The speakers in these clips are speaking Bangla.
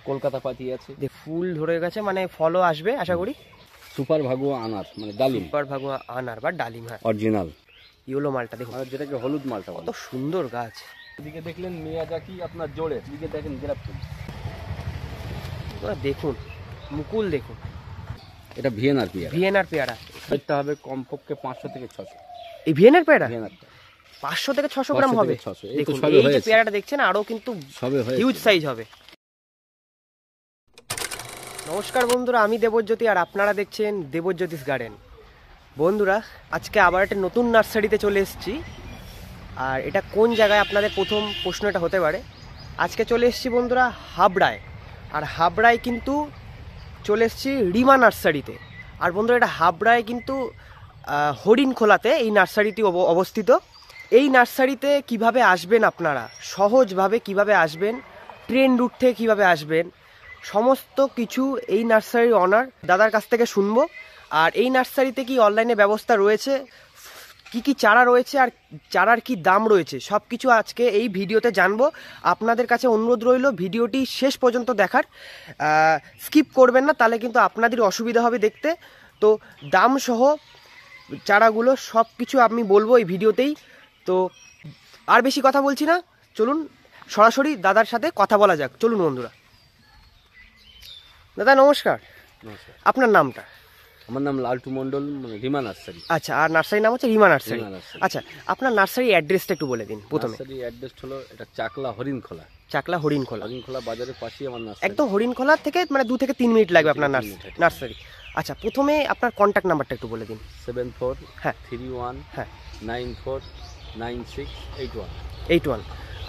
কলকাতা পাতি আছে, ফুল ধরে গেছে মানে ফলও আসবে আশা করি। সুপার ভাগুয়া আনার মানে ডালিম, সুপার ভাগুয়া আনার বা ডালিম, হ্যাঁ অরিজিনাল ইয়েলো মালটা দেখুন, আর যেটাকে হলুদ মালটা কত সুন্দর গাছ। এদিকে দেখলেন মিয়াজাকি আপনার জোরে, এদিকে দেখেন গ্রাফটিং, দেখুন মুকুল দেখুন, এটা ভিয়েনার পেয়ারা। ভিয়েনার পেয়ারা দেখতে হবে কমপক্ষে 500 থেকে 600। এই ভিয়েনার পেয়ারা ভিয়েনার 500 থেকে 600 গ্রাম হবে। 600। দেখুন এই যে পেয়ারাটা দেখছেন আরো কিন্তু সবে হয়েছে, হিউজ সাইজ হবে। নমস্কার বন্ধুরা, আমি দেবজ্যোতি আর আপনারা দেখছেন দেবজ্যোতিস গার্ডেন। বন্ধুরা আজকে আবার একটা নতুন নার্সারিতে চলে এসেছি, আর এটা কোন জায়গায় আপনাদের প্রথম প্রশ্নটা হতে পারে। আজকে চলে এসেছি বন্ধুরা হাবড়ায়, আর হাবড়ায় কিন্তু চলে এসেছি রিমা নার্সারিতে। আর বন্ধুরা এটা হাবড়ায় কিন্তু হরিণখোলাতে এই নার্সারিটি অবস্থিত। এই নার্সারিতে কিভাবে আসবেন আপনারা, সহজভাবে কিভাবে আসবেন, ট্রেন রুট থেকে কীভাবে আসবেন, সমস্ত কিছু এই নার্সারির অনার দাদার কাছ থেকে শুনবো। আর এই নার্সারিতে কি অনলাইনে ব্যবস্থা রয়েছে, কি কি চারা রয়েছে আর চারার কি দাম রয়েছে, সব কিছু আজকে এই ভিডিওতে জানবো। আপনাদের কাছে অনুরোধ রইল ভিডিওটি শেষ পর্যন্ত দেখার, স্কিপ করবেন না, তাহলে কিন্তু আপনাদের অসুবিধা হবে দেখতে। তো দাম সহ চারাগুলো সব কিছু আমি বলবো এই ভিডিওতেই। তো আর বেশি কথা বলছি না, চলুন সরাসরি দাদার সাথে কথা বলা যাক। চলুন বন্ধুরা। দাদা নমস্কার। নমস্কার। আপনার নামটা? আমার নাম লালটু মন্ডল, মানে রিমা নার্সারি। আচ্ছা, আর নার্সারির নাম হচ্ছে রিমা নার্সারি। আচ্ছা, আপনার নার্সারি অ্যাড্রেসটা একটু বলে দিন প্রথমে। নার্সারি অ্যাড্রেস হলো এটা চাকলা হরিণখোলা। চাকলা হরিণখোলা, হরিণখোলা বাজারের পাশেই আমার নার্সারি। একদম হরিণখোলা থেকে মানে 2 থেকে 3 মিনিট লাগবে আপনার নার্সারি। আচ্ছা, প্রথমে আপনার কন্ট্যাক্ট নাম্বারটা একটু বলে দিন। 7431 হ্যাঁ 949681।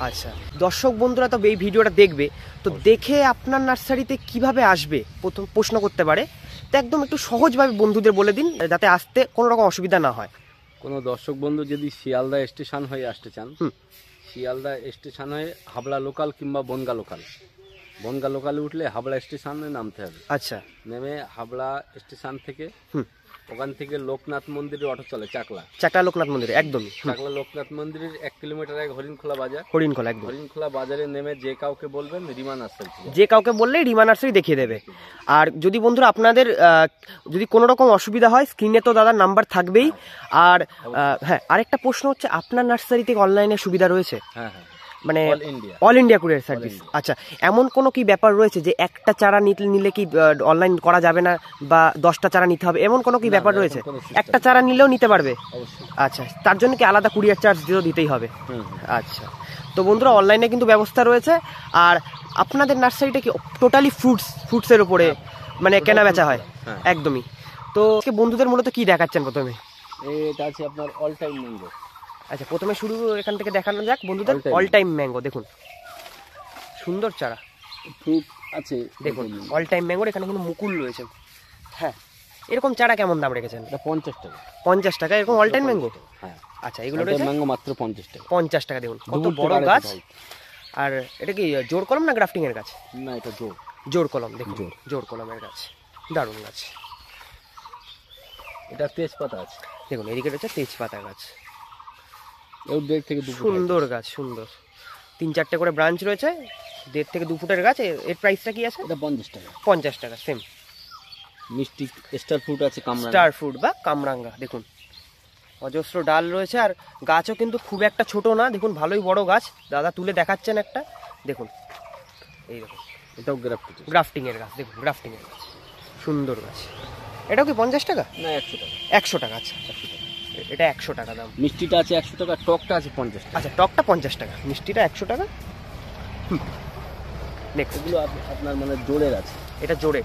আচ্ছা, দর্শক বন্ধুরা তো এই ভিডিওটা দেখবে, তো দেখে আপনার নার্সারিতে কিভাবে আসবে প্রথম প্রশ্ন করতে পারে, তো একদম একটু সহজভাবে বন্ধুদের বলে দিন যাতে আসতে কোনো রকম অসুবিধা না হয়। কোনো দর্শক বন্ধু যদি শিয়ালদা স্টেশন হয়ে আসতে চান, শিয়ালদা স্টেশন হয়ে হাবড়া লোকাল কিংবা বনগা লোকাল, বনগা লোকালে উঠলে হাবড়া স্টেশনে নামতে হবে। আচ্ছা, নেমে হাবড়া স্টেশন থেকে ওখান থেকে লোকনাথ মন্দিরের অটো চলে চাকলা লোকনাথ মন্দিরে একদমই। চাকলা লোকনাথ মন্দিরের 1 কিলোমিটার আগে হরিণখোলা বাজার। হরিণখোলা একদম। হরিণখোলা বাজারে নেমে যে কাউকে বলবেন রিমা নার্সারি, যে কাউকে বললেই রিমা নার্সারি দেখিয়ে দেবে। আর যদি বন্ধুরা আপনাদের যদি কোনো রকম অসুবিধা হয়, স্ক্রিনে তো দাদার নাম্বার থাকবেই। আর হ্যাঁ, আরেকটা প্রশ্ন হচ্ছে আপনার নার্সারিতে অনলাইনে সুবিধা রয়েছে? হ্যাঁ হ্যাঁ, মানে অল ইন্ডিয়া কুরিয়ার সার্ভিস। আচ্ছা, এমন কোনো কি ব্যাপার রয়েছে যে একটা চারা নিলে কি অনলাইন করা যাবে না, বা 10টা চারা নিতে হবে, এমন কোনো কি ব্যাপার রয়েছে? একটা চারা নিলেও নিতে পারবে? আচ্ছা, তার জন্য কি আলাদা কুরিয়ার চার্জ দিতেই হবে? আচ্ছা, তো বন্ধুরা অনলাইনে কিন্তু ব্যবস্থা রয়েছে। আর আপনাদের নার্সারিটা কি টোটালি ফ্রুটসের উপরে মানে কেনা বেচা হয়? একদমই। তো বন্ধুদের মূলত কি দেখাচ্ছেন প্রথমে? এটা আছে আপনার অল টাইম ম্যাঙ্গো। আচ্ছা, প্রথমে শুরু এখান থেকে দেখানো যাক বন্ধুদের। অল টাইম ম্যাঙ্গো দেখুন, সুন্দর চারা, ফ্রুট আছে দেখুন অল টাইম ম্যাঙ্গোর এখানে কিন্তু মুকুল রয়েছে। হ্যাঁ, এরকম চারা কেমন দাম রেখেছেন? এটা 50 টাকা। 50 টাকা এরকম অল টাইম ম্যাঙ্গো? হ্যাঁ। আচ্ছা, এগুলো রয়েছে ম্যাঙ্গো মাত্র 50 টাকা। 50 টাকা। দেখুন কত বড় গাছ। আর এটা কি জোর কলম না গ্রাফটিং এর গাছ? না, এটা জোর কলম। দেখুন জোর কলমের গাছ, দারুণ গাছ। এটা তেজপাতা আছে, দেখুন এদিকে রয়েছে তেজপাতা গাছ, এর 1.5 থেকে 2 ফুট সুন্দর গাছ, সুন্দর। 3-4টে করে ব্রাঞ্চ রয়েছে, 1.5 থেকে 2 ফুটের গাছ। এর প্রাইসটা কি আছে? এটা 50 টাকা। 50 টাকা সেম। মিষ্টি স্টার ফ্রুট আছে, স্টার ফ্রুট বা কামরাঙ্গা, দেখুন অজস্র ডাল রয়েছে। আর গাছও কিন্তু খুব একটা ছোট না, দেখুন ভালোই বড় গাছ। দাদা তুলে দেখাচ্ছেন একটা, দেখুন এই দেখুন, এটাও গ্রাফটিং এর গাছ। দেখুন গ্রাফটিং এর গাছ, সুন্দর গাছ। এটাও কি 50 টাকা? না, 100 টাকা। 100 টাকা। আচ্ছা, 100 টাকা। এটা 100 টাকা দাম। মিষ্টিটা আছে 100 টাকা, টকটা আছে 50 টাকা। আচ্ছা, টকটা 50 টাকা, মিষ্টিটা 100 টাকা। নেক্সট, এগুলো আপনার মানে জোরের আছে। এটা জোরে।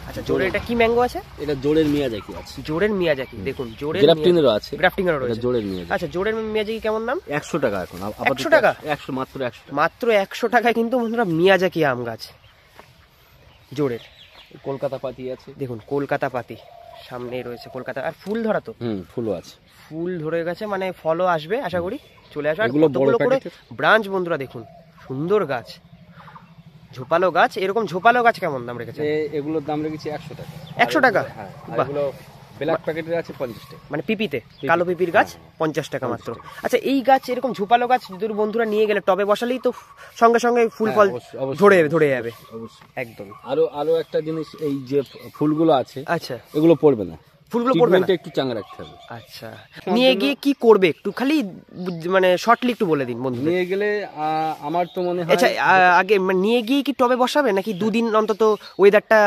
আচ্ছা, জোরে এটা কি ম্যাঙ্গো আছে? এটা জোরের মিয়াজাকি আছে। জোরের মিয়াজাকি, দেখুন জোরের গ্রাফটিংয়েরও আছে। গ্রাফটিংয়েরও রয়েছে। জোরের মিয়াজাকি। আচ্ছা, জোরের মিয়াজাকি কেমন দাম? 100 টাকা এখন। 100 টাকা? 100, মাত্র 100 টাকা। মাত্র 100 টাকায় কিন্তু বন্ধুরা মিয়াজাকি আম গাছ জোরের। কলকাতা পাতি আছে, দেখুন কলকাতা পাতি সামনেই রয়েছে কলকাতা। আর ফুল ধরা তো? ফুলও আছে। ফুল ধরে গেছে মানে ফলও আসবে আশা করি, চলে আসবে। আর এগুলো বড় করে ব্রাঞ্চ বন্ধুরা দেখুন, সুন্দর গাছ, ঝোপালো গাছ। এরকম ঝোপালো গাছ কেমন দাম রেখেছে? এগুলোর দাম রেখেছি 100 টাকা। 100 টাকা? হ্যাঁ, এগুলো ব্ল্যাক প্যাকেটের আছে 50 টাকা। মানে পিপিতে কালো পিপির গাছ 50 টাকা মাত্র। আচ্ছা এই গাছ এরকম ঝোপালো গাছ যদি বন্ধুরা নিয়ে গেলে টবে বসালেই তো সঙ্গে সঙ্গে ফুল ফল ধরে যাবে অবশ্যই একদম। আরো একটা জিনিস, এই যে ফুলগুলো আছে আচ্ছা এগুলো পড়বে না, ফুলগুলো পড়বে না, একটু চাঙ্গা রাখতে হবে। আচ্ছা নিয়ে গিয়ে কি করবে একটু খালি মানে শর্টলি একটু বলে দিন বন্ধু। নিয়ে গেলে আমার তো মনে হয়, আচ্ছা আগে মানে নিয়ে গিয়ে কি টবে বসাবে নাকি দুদিন অন্তত ওয়েদারটা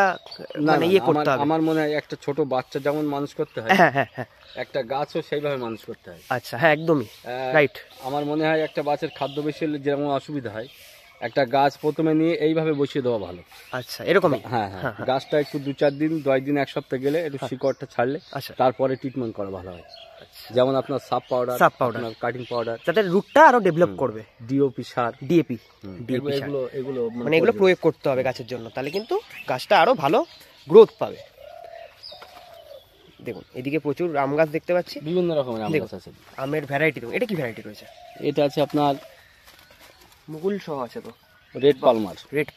মানে ইয়ে করতে হবে? আমার মনে হয় একটা ছোট বাচ্চা যেমন মানুষ করতে হয়, হ্যাঁ হ্যাঁ হ্যাঁ একটা গাছও সেইভাবে মানুষ করতে হয়। আচ্ছা হ্যাঁ একদমই রাইট। আমার মনে হয় একটা বাচ্চার খাদ্য বেশি হলে যেমন অসুবিধা হয়, একটা গাছ প্রথমে নিয়ে এইভাবে বসিয়ে দেওয়া ভালো। আচ্ছা এরকমই, হ্যাঁ হ্যাঁ, গাছটা একটু 2-4 দিন 10 দিন 1 সপ্তাহ গেলে একটু শিকড়টা ছাড়লে আচ্ছা তারপরে ট্রিটমেন্ট করা ভালো হয়। যেমন আপনার সাপ পাউডার, কাটিং পাউডার, যাতে রুটটা আরো ডেভেলপ করবে, ডিওপি সার, ডিএপি এগুলো মানে এগুলো প্রয়োগ করতে হবে গাছের জন্য, তাহলে কিন্তু গাছটা আরো ভালো গ্রোথ পাবে। দেখুন এদিকে প্রচুর আম গাছ দেখতে পাচ্ছি, বিভিন্ন রকমের আম গাছ আছে। আমের ভ্যারাইটি দেখুন, এটা কি ভ্যারাইটি রয়েছে? এটা আছে আপনার মুকুল সহ আছে তো, রেড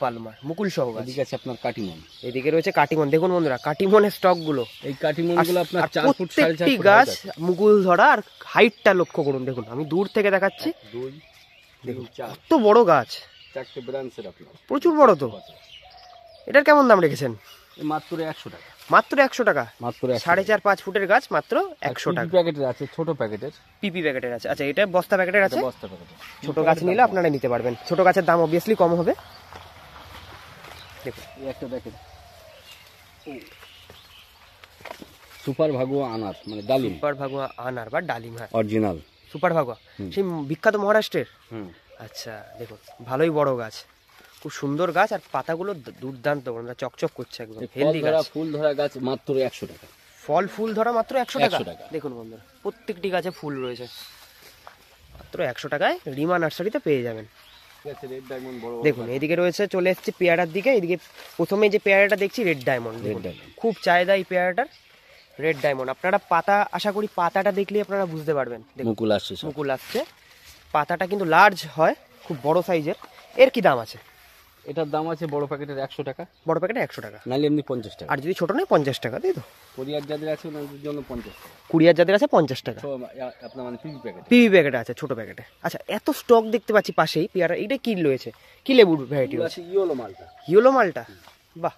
পালমার মুকুল সহ গাছ। এদিকে আছে আপনার কাটিমন, এদিকে রয়েছে কাটিমন। দেখুন বন্ধুরা কাটিমনের স্টক গুলো, এই কাটিমন গুলো আপনার 4 ফুট 4.5 ফুট গাছ, মুকুল ধরা, আর হাইটটা লক্ষ্য করুন। দেখুন আমি দূর থেকে দেখাচ্ছি, 2 দেখুন 4 কত বড় গাছ, 4টে ব্রাঞ্চের আপনার প্রচুর বড় তো। এটার কেমন দাম রেখেছেন? মাত্র 100 টাকা। মাত্র 100 টাকা, মাত্র 4.5-5 ফুটের গাছ মাত্র 100 টাকা। প্যাকেটের আছে, ছোট প্যাকেটের, পিপি প্যাকেটের আছে। আচ্ছা এটা বস্তা প্যাকেটের আছে, বস্তা প্যাকেটের। ছোট গাছ নিলে আপনারা নিতে পারবেন, ছোট গাছের দাম অবভিয়াসলি কম হবে। দেখুন এই একটা দেখেন, সুপার ভাগুয়া আনার, মানে ডালিম, সুপার ভাগুয়া আনার বা ডালিম, হ্যাঁ অরিজিনাল সুপার ভাগুয়া, সেই বিখ্যাত মহারাষ্ট্রের। আচ্ছা দেখুন ভালোই বড় গাছ, খুব সুন্দর গাছ, আর পাতাগুলো দুর্দান্ত, চকচক করছে, একদম হেলদি গাছ। ফুল ধরা গাছ মাত্র 100 টাকা। ফুল ধরা মাত্র 100 টাকা। দেখুন বন্ধুরা প্রত্যেকটি গাছে ফুল রয়েছে, মাত্র 100 টাকায় রিমা নার্সারিতে পেয়ে যাবেন। দেখুন এদিকে রয়েছে, চলে এসেছি পেয়ারার দিকে। এদিকে প্রথমে যে পেয়ারাটা দেখছি রেড ডায়মন্ড, খুব চাহিদা এই পেয়ারাটার, রেড ডায়মন্ড। আপনারা পাতা, আশা করি পাতাটা দেখলে আপনারা বুঝতে পারবেন। মুকুল আসছে, পাতাটা কিন্তু লার্জ হয়, খুব বড় সাইজের। এর কি দাম আছে? এটার দাম আছে বড় প্যাকেটের 100 টাকা, বড় প্যাকেটে 100 টাকা, নাহলে এমনি 50 টাকা। আর যদি ছোট নেই 50 টাকা, তাই তো? কোরিয়ার যাদের আছে ওনাদের জন্য 50 টাকা, কুরিয়ার যাদের আছে 50 টাকা। আপনার মানে পিপি প্যাকেটে আছে, ছোট প্যাকেটে। আচ্ছা এত স্টক দেখতে পাচ্ছি পাশেই পেয়ারা, এটা কি রয়েছে, কি লেবুর ভ্যারাইটি রয়েছে? ইয়েলো মালটা, বাহ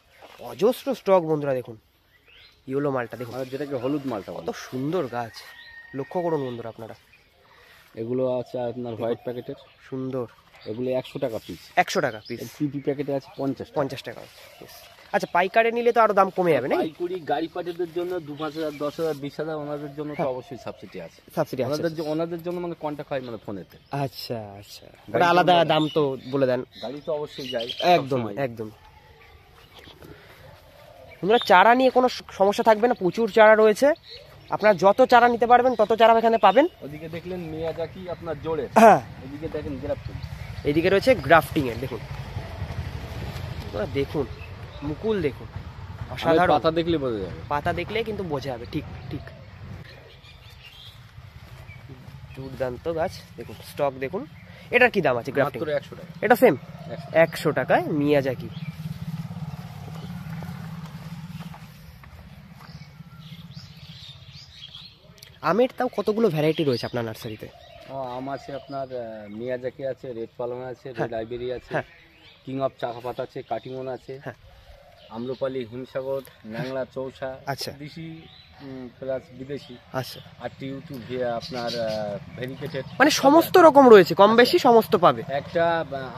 অজস্র স্টক বন্ধুরা। দেখুন ইয়েলো মালটা দেখুন, যেটাকে হলুদ মালটা, কত সুন্দর গাছ, লক্ষ্য করুন বন্ধুরা আপনারা। এগুলো আছে আপনার হোয়াইট প্যাকেটের, সুন্দর, এগুলো 100 টাকা পিস। 100 টাকা পিস। পিপি প্যাকেটে আছে 50 টাকা। আচ্ছা পাইকারে নিলে তো আরো দাম কমে যাবে না? পাইকারি গাড়ি পাটিদের জন্য 2,000, 10,000, 20,000 ওনাদের জন্য তো অবশ্যই সাবসিডি আছে। ওনাদের জন্য মানে কন্টাক্ট হয় মানে ফোনেতে। আচ্ছা আচ্ছা, আলাদা দাম তো বলে দেন। গাড়ি তো অবশ্যই যায়, একদম একদম। তোমরা চারা নিয়ে কোনো সমস্যা থাকবে না, প্রচুর চারা রয়েছে, আপনারা যত চারা নিতে পারবেন তত চারা এখানে পাবেন। ওদিকে দেখলেন মিয়াজাকি আপনার জোরে, হ্যাঁ এদিকে দেখেন গ্রাফটিং, এদিকে রয়েছে গ্রাফটিং এর। দেখুন দেখুন মুকুল দেখুন, অসাধারণ। পাতা দেখলে বোঝা যাবে, পাতা দেখলে কিন্তু বোঝা যাবে, ঠিক ঠিক, দুর্দান্ত গাছ। দেখুন স্টক দেখুন। এটার কি দাম আছে? গ্রাফটিং 100 টাকা। এটা সেম 100 টাকায় মিয়াজাকি। আমের তাও কতগুলো ভ্যারাইটি রয়েছে আপনার নার্সারিতে? আম আছে আপনার মিয়াজাকি আছে, রেড পালমা আছে, রেড আইবেরি আছে, কিং অফ চাকাপাত আছে, কাটিমন আছে, আম্রপালি, হিমসাগর, ন্যাংলা, চৌসা, আচ্ছা দেশি প্লাস বিদেশি, আচ্ছা, আর টিউটু আপনার ভেরিকেটেড, মানে সমস্ত রকম রয়েছে, কম বেশি সমস্ত পাবে। একটা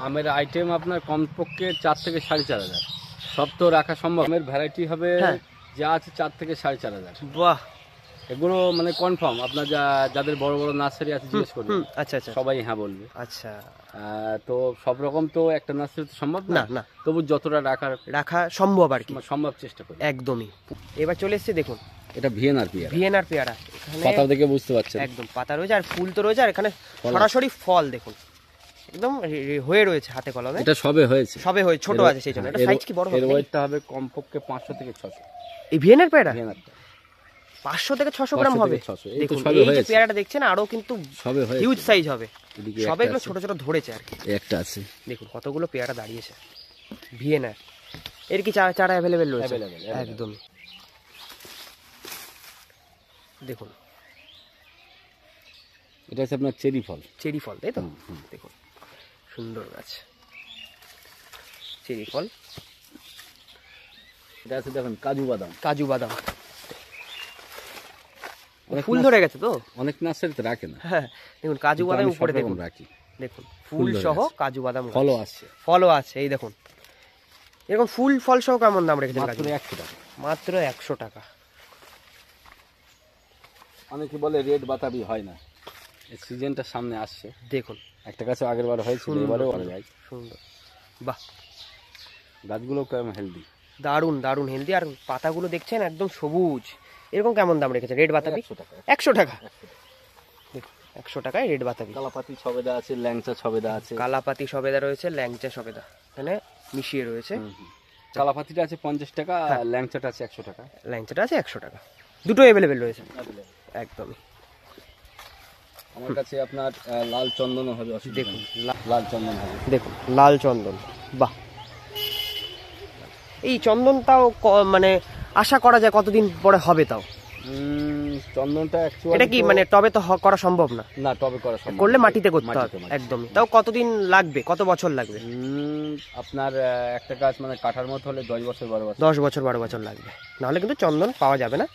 আমের আইটেম আপনার কমপক্ষে 4 থেকে 4,500, সব তো রাখা সম্ভব। আমের ভ্যারাইটি হবে যা আছে 4 থেকে 4,500। বাহ, এগুলো মানে কনফার্ম, আপনার যাদের বড় বড় নার্সারি আছে জিজ্ঞেস করবেন। আচ্ছা আচ্ছা, সবাই হ্যাঁ বলবে। আচ্ছা তো সব রকম তো একটা নার্সারি সম্ভব না, না তবু যতটা রাখা সম্ভব আর কি, সম্ভব চেষ্টা করি। একদমই। এবার চলে এসেছে দেখুন, এটা ভিয়েনার পেয়ারা, পাতা দেখে বুঝতে পারছেন, একদম পাতা রয়েছে আর ফুল তো রয়েছে, আর এখানে সরাসরি ফল দেখুন একদম হয়ে রয়েছে হাতে কলমে। এটা সবে হয়েছে, ছোট আছে সেই জন্য। এটা সাইজ কি বড় হবে? এর ওয়েটটা হবে কমপক্ষে 500 থেকে 600। এই ভিয়েনার পেয়ারা 500 থেকে 600 গ্রাম হবে। দেখুন এই যে পেয়ারাটা দেখছেন আরো কিন্তু হিউজ সাইজ হবে, সবে এগুলো ছোট ছোট ধরেছে আর কি। একটা আছে দেখুন কতগুলো পেয়ারা দাঁড়িয়েছে ভিয়েনার। এর কি চারা অ্যাভেলেবেল রয়েছে? একদম। দেখুন এটা হচ্ছে আপনার চেরি ফল। চেরি ফল, তাই তো? দেখুন সুন্দর গাছ, চেরি ফল। এটা আছে দেখুন কাজু বাদাম। কাজু বাদাম অনেক ফুল ধরে গেছে তো, অনেক নার্সারিতে রাখে না। হ্যাঁ দেখুন কাজু কিন্তু বাদাম আমি উপরে সব রকম দেখুন, রাখি। দেখুন ফুল ধরে সহ গেছে। কাজু বাদাম গাছ। ফলও আসছে। ফলও আছে, এই দেখুন এরকম ফুল ফল সহ কেমন দাম রেখেছেন? মাত্র কাজু 100 টাকা। মাত্র 100 টাকা। অনেকে বলে রেড বাতাবি হয় না, এই সিজনটা সামনে আসছে। দেখুন একটা গাছে আগের বার হয়েছিল, এবারেও করা যায়। সুন্দর, বাহ গাছগুলো কেমন হেলদি। দারুণ দারুণ হেলদি, আর পাতাগুলো দেখছেন একদম সবুজ। এরকম কেমন দাম রেখেছে রেড বাতাবি? 100 টাকা। 100 টাকা, দেখুন 100 টাকায় রেড বাতাবি। কালাপাতি সবেদা আছে, ল্যাংচা সবেদা আছে। কালাপাতি সবেদা রয়েছে, ল্যাংচা সবেদা এখানে মিশিয়ে রয়েছে। কালাপাতিটা আছে 50 টাকা, আর ল্যাংচাটা আছে 100 টাকা। ল্যাংচাটা আছে 100 টাকা, দুটো অ্যাভেলেবেল রয়েছে একদমই। আমার কাছে আপনার লাল চন্দনও হবে, দেখুন লাল চন্দন হবে। দেখুন লাল চন্দন, বাহ। এই চন্দনটাও মানে আশা করা যায় কতদিন পরে হবে তাও? চন্দনটা এটা কি মানে টবে তো করা সম্ভব না? না, টবে করা সম্ভব করলে না। মাটিতে করতে হবে একদমই। তাও কতদিন লাগবে, কত বছর লাগবে? আপনার একটা গাছ মানে কাঠার মতো হলে 10 বছর 12 বছর। 10 বছর 12 বছর লাগবে, নাহলে কিন্তু চন্দন পাওয়া যাবে না।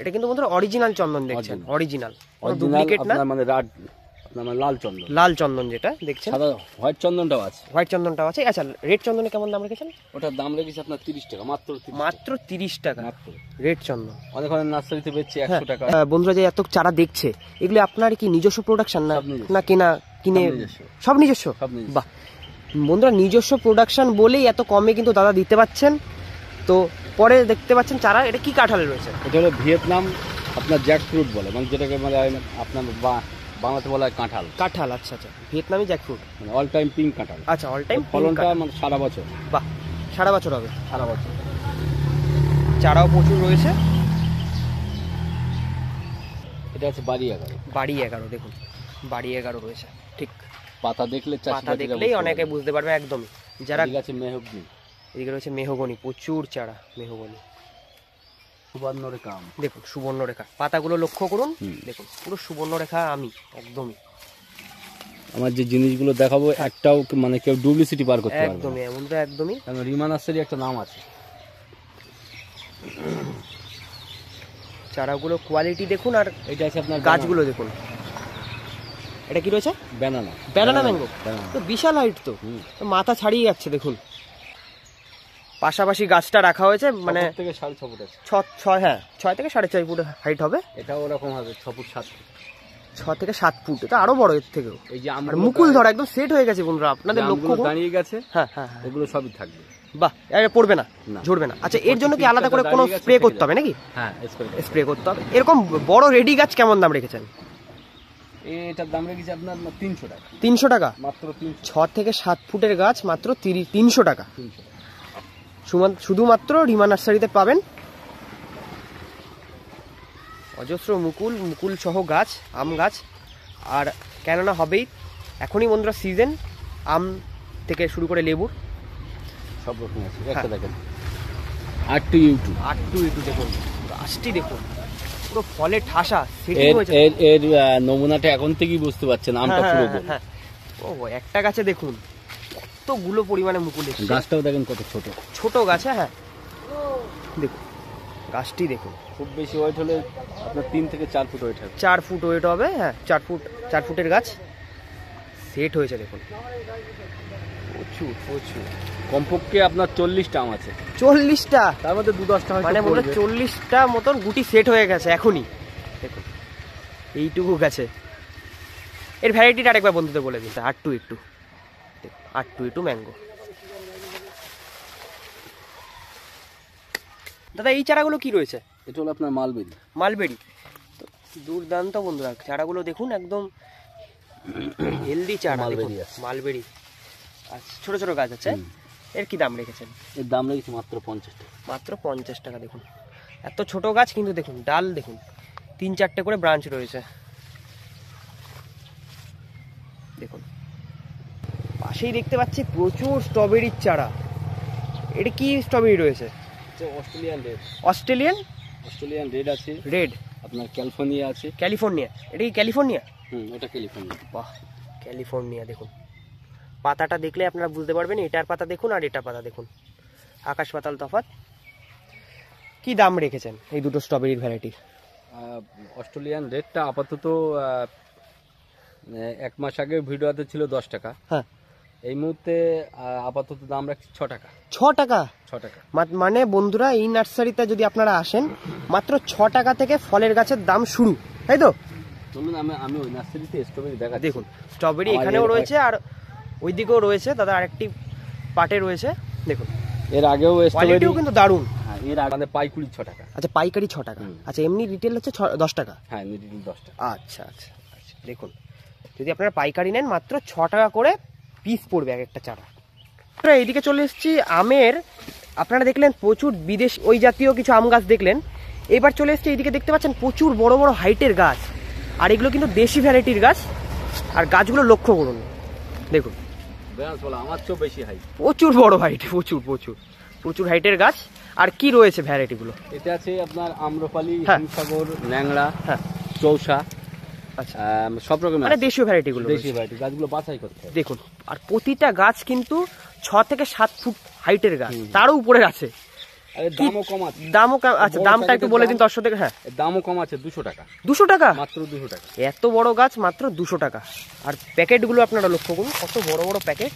এটা কিন্তু বন্ধুরা অরিজিনাল চন্দন দেখছেন, অরিজিনাল, ডুপ্লিকেট না। মানে আপনার লাল চন্দন, লাল চন্দন যেটা দেখছেন। সাদা হোয়াইট চন্দনটাও আছে। হোয়াইট চন্দনটাও আছে। আচ্ছা রেড চন্দনে কেমন দাম রেখেছেন? ওটার দাম রেখেছি আপনার 30 টাকা, মাত্র 30 টাকা মাত্র। রেড চন্দন। অনেক অনেক নার্সারিতে বেচছে 100 টাকা। বন্ধুরা যে এত চারা দেখছে, এগুলো আপনার কি নিজস্ব প্রোডাকশন না সব নিজস্ব। না কিনে? সব নিজস্ব। সব নিজস্ব। বাহ, বন্ধুরা নিজস্ব প্রোডাকশন বলেই এত কমে কিন্তু দাদা দিতে পাচ্ছেন। তো পরে দেখতে পাচ্ছেন চারা, এটা কি কাঁঠালের রয়েছে? এটা হলো ভিয়েতনাম আপনার জ্যাকফ্রুট বলে, মানে যেটাকে মানে আপনার বাংলাতে বলা হয় কাঁঠাল। কাঁঠাল, আচ্ছা আচ্ছা, ভিয়েতনামি জ্যাকফ্রুট, মানে অল টাইম পিঙ্ক কাঁঠাল। আচ্ছা অল টাইম ফলনটা মানে সারা বছর। বাহ, সারা বছর হবে। সারা বছর চারাও প্রচুর রয়েছে। এটা আছে বাড়ি 11। বাড়ি 11, দেখুন বাড়ি 11 রয়েছে। ঠিক, পাতা দেখলে পাতা দেখলেই অনেকে বুঝতে পারবে একদমই। যারা আছে মেহগনি, এদিকে রয়েছে মেহগনি, প্রচুর চারা মেহগনি। সুবর্ণরেখা আম, দেখুন সুবর্ণরেখা, পাতাগুলো লক্ষ্য করুন, দেখুন পুরো সুবর্ণরেখা আমি একদমই। আমার যে জিনিসগুলো দেখাবো একটাও মানে কেউ ডুপ্লিসিটি পার করতে পারবে না। একদমই এমনটা একদমই। কারণ রিমা নার্সারি একটা নাম আছে। চারাগুলো কোয়ালিটি দেখুন, আর এটা আছে আপনার গাছগুলো দেখুন। এটা কি রয়েছে? ব্যানানা। ব্যানানা ম্যাঙ্গো, তো বিশাল হাইট তো, মাথা ছাড়িয়ে যাচ্ছে দেখুন। পাশাপাশি গাছটা রাখা হয়েছে মানে 6 থেকে 6.5 ফুট আছে। 6 হ্যাঁ 6 থেকে 6.5 ফুট হাইট হবে। এটাও ওরকম হবে 6 ফুট 7 ফুট। 6 থেকে 7 ফুট, এটা আরো বড় এর থেকেও। এই যে আর আমগুলো মুকুল ধরা একদম সেট হয়ে গেছে বন্ধুরা, আপনাদের লক্ষ্য করুন। দাঁড়িয়ে গেছে, হ্যাঁ হ্যাঁ হ্যাঁ, এগুলো সবই থাকবে। বাহ, এটা পড়বে না, ঝরবে না। আচ্ছা এর জন্য কি আলাদা করে কোনো স্প্রে করতে হবে নাকি? হ্যাঁ, স্প্রে করতে হবে। এরকম বড় রেডি গাছ কেমন দাম রেখেছেন? এটার দাম রেখেছি আপনার 300 টাকা। 300 টাকা মাত্র 300। 6 থেকে 7 ফুটের গাছ মাত্র 300 টাকা। শুধুমাত্র রিমা নার্সারিতে পাবেন। অজস্র মুকুল সহ গাছ, আম গাছ। আর কেননা হবেই, এখনই বন্ধুরা সিজন, আম থেকে শুরু করে লেবুর সব রকম আছে। একটা দেখেন R2U2। R2U2 দেখুন, গাছটি দেখুন পুরো ফলে ঠাসা সেটিং হয়েছে। এর নমুনাটা এখন থেকেই বুঝতে পারছেন আমটা পুরো গোল। ও একটা গাছে দেখুন কতগুলো পরিমাণে মুকুল এসেছে। গাছটাও দেখেন কত ছোট ছোট গাছে। হ্যাঁ দেখুন গাছটি দেখুন, খুব বেশি ওয়েট হলে আপনার 3 থেকে 4 ফুট ওয়েট হবে। 4 ফুট ওয়েট হবে। হ্যাঁ 4 ফুটের গাছ সেট হয়েছে দেখুন। প্রচুর প্রচুর, কমপক্ষে আপনার 40টা আম আছে। 40টা, তার মধ্যে 2-10টা হয়তো মানে মনে হয় 40টা মতন গুটি সেট হয়ে গেছে এখনই। দেখুন এইটুকু গাছে। এর ভ্যারাইটিটা আরেকবার বন্ধুদের বলে দিতে, R2U2 ম্যাঙ্গো। দাদা এই চারাগুলো কি রয়েছে? এটা হলো আপনার মালবেরি। তো দুর্দান্ত বন্ধুরা, চারাগুলো দেখুন একদম হেলদি চারা। মালবেরি আচ্ছা, ছোট ছোট গাছ আছে। এর কি দাম রেখেছেন? এর দাম রেখেছি মাত্র 50 টাকা। মাত্র 50 টাকা। দেখুন এত ছোট গাছ কিন্তু দেখুন ডাল দেখুন, 3-4টে করে ব্রাঞ্চ রয়েছে। দেখুন পাশেই দেখতে পাচ্ছি প্রচুর স্ট্রবেরির চারা। এটা কি স্ট্রবেরি রয়েছে? Australian red. Australian Australian red আছে, রেড, আপনার ক্যালিফোর্নিয়া আছে। ক্যালিফোর্নিয়া, এটা কি ক্যালিফোর্নিয়া? ওটা ক্যালিফোর্নিয়া। বাহ, ক্যালিফোর্নিয়া দেখুন, পাতাটা দেখলে আপনারা বুঝতে পারবেন। এটার পাতা দেখুন আর এটার পাতা দেখুন, আকাশ পাতাল তফাৎ। কি দাম রেখেছেন এই দুটো স্ট্রবেরির ভ্যারাইটি? অস্ট্রেলিয়ান রেডটা আপাতত 1 মাস আগে ভিডিওতে ছিল 10 টাকা। হ্যাঁ, এই মুহূর্তে আপাতত দাম রাখছি 6 টাকা। 6 টাকা? 6 টাকা। মানে বন্ধুরা, এই নার্সারিতে যদি আপনারা আসেন, মাত্র 6 টাকা থেকে ফলের গাছের দাম শুরু, তাই তো? চলুন আমি ওই নার্সারিতে স্ট্রবেরি দেখা। দেখুন, স্ট্রবেরি এখানেও রয়েছে আর ওইদিকেও রয়েছে দাদা, আরেকটি পাটে রয়েছে। দেখুন, এর আগেও কোয়ালিটিও কিন্তু দারুণ। হ্যাঁ, এর আগে আমাদের পাইকুড়ি 6 টাকা। আচ্ছা, পাইকারি 6 টাকা। আচ্ছা, এমনি রিটেল হচ্ছে 10 টাকা? হ্যাঁ, রিটেল 10 টাকা। আচ্ছা আচ্ছা আচ্ছা, দেখুন, যদি আপনারা পাইকারি নেন মাত্র 6 টাকা করে পিস পড়বে এক একটা চারা। এইদিকে চলে এসেছি আমের। আপনারা দেখলেন প্রচুর বিদেশ ওই জাতীয় কিছু আম গাছ দেখলেন। এবার চলে এসেছি এইদিকে, দেখতে পাচ্ছেন প্রচুর বড় বড় হাইটের গাছ, আর এগুলো কিন্তু দেশি ভ্যারাইটির গাছ। আর গাছগুলো লক্ষ্য করুন, দেখুন, আমার চেয়েও বেশি হাইট, প্রচুর বড় হাইট, প্রচুর প্রচুর প্রচুর হাইটের গাছ। আর কি রয়েছে ভ্যারাইটিগুলো? এটা আছে আপনার আম্রপালি, হ্যাঁ, হিমসাগর, ন্যাংরা, হ্যাঁ, চৌসা। আচ্ছা, সব রকমের মানে দেশীয় ভ্যারাইটিগুলো দেশি ভ্যারাইটি গাছগুলো বাছাই করতে হবে। দেখুন, আর প্রতিটা গাছ কিন্তু 6 থেকে 7 ফুট হাইটের গাছ, তারও উপরে আছে। দামও কম আছে। আচ্ছা, দামটা একটু বলে দিন দর্শকদের। হ্যাঁ, দামও কম আছে, 200 টাকা। 200 টাকা? মাত্র 200 টাকা। এত বড় গাছ মাত্র 200 টাকা। আর প্যাকেটগুলো আপনারা লক্ষ্য করুন, কত বড় বড় প্যাকেট।